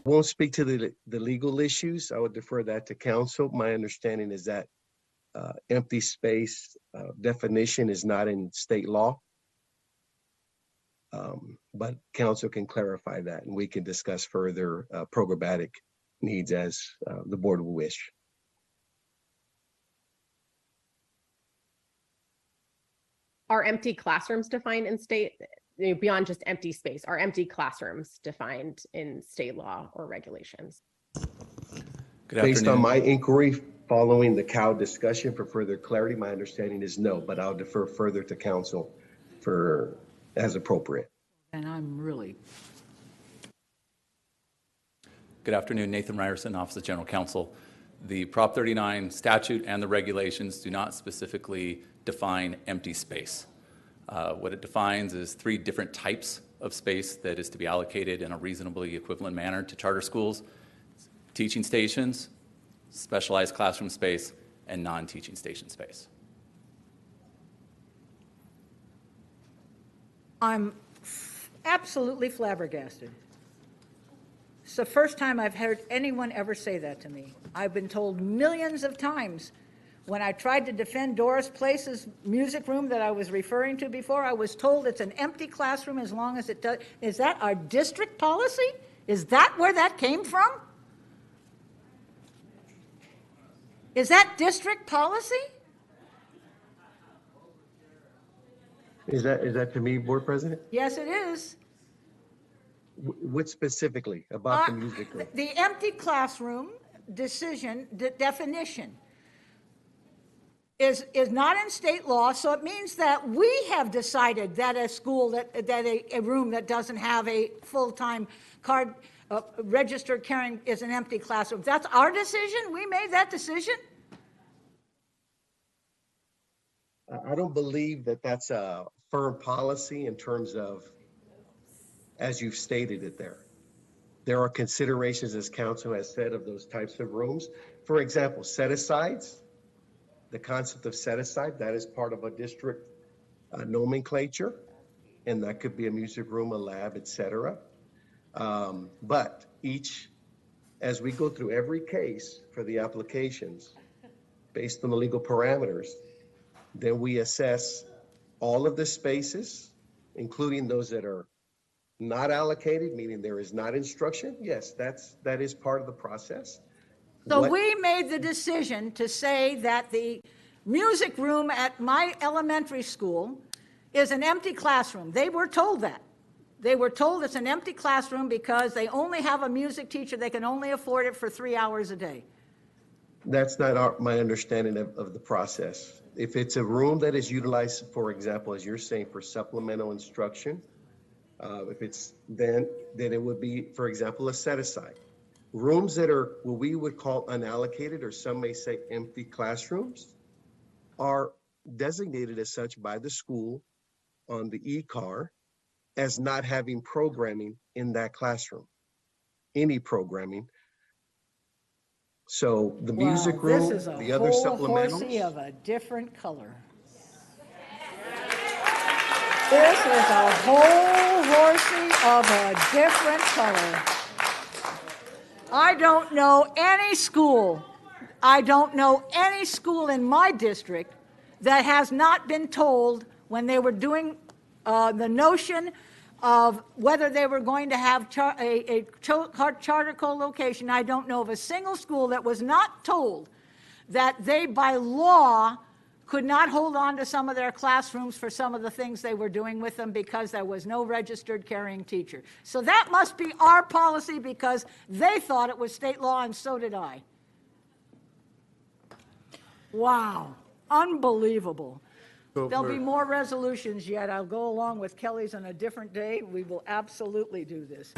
Won't speak to the legal issues. I would defer that to council. My understanding is that empty space definition is not in state law. But council can clarify that and we can discuss further programmatic needs as the board will wish. Are empty classrooms defined in state, beyond just empty space, are empty classrooms defined in state law or regulations? Based on my inquiry following the COW discussion for further clarity, my understanding is no, but I'll defer further to council for as appropriate. And I'm really. Good afternoon, Nathan Ryerson, Office of General Counsel. The Prop 39 statute and the regulations do not specifically define empty space. What it defines is 3 different types of space that is to be allocated in a reasonably equivalent manner to charter schools: teaching stations, specialized classroom space, and non-teaching station space. I'm absolutely flabbergasted. It's the first time I've heard anyone ever say that to me. I've been told millions of times when I tried to defend Doris Place's music room that I was referring to before, I was told it's an empty classroom as long as it does. Is that our district policy? Is that where that came from? Is that district policy? Is that to me, board president? Yes, it is. What specifically about the music room? The empty classroom decision, the definition is not in state law, so it means that we have decided that a school, that a room that doesn't have a full-time card registered carrying is an empty classroom. That's our decision? We made that decision? I don't believe that that's a firm policy in terms of, as you've stated it there. There are considerations, as council has said, of those types of rooms. For example, set-asides, the concept of set-aside, that is part of a district nomenclature, and that could be a music room, a lab, etc. But as we go through every case for the applications, based on the legal parameters, then we assess all of the spaces, including those that are not allocated, meaning there is not instruction. Yes, that is part of the process. So we made the decision to say that the music room at my elementary school is an empty classroom. They were told that. They were told it's an empty classroom because they only have a music teacher. They can only afford it for 3 hours a day. That's not my understanding of the process. If it's a room that is utilized, for example, as you're saying, for supplemental instruction, if it's then it would be, for example, a set-aside. Rooms that are what we would call unallocated, or some may say empty classrooms, are designated as such by the school on the e-car as not having programming in that classroom, any programming. So the music room, the other supplementals. This is a whole horsey of a different color. This is a whole horsey of a different color. I don't know any school in my district that has not been told when they were doing the notion of whether they were going to have a charter co-location. I don't know of a single school that was not told that they, by law, could not hold on to some of their classrooms for some of the things they were doing with them because there was no registered carrying teacher. So that must be our policy because they thought it was state law, and so did I. Wow, unbelievable. There'll be more resolutions yet. I'll go along with Kelly's on a different day. We will absolutely do this.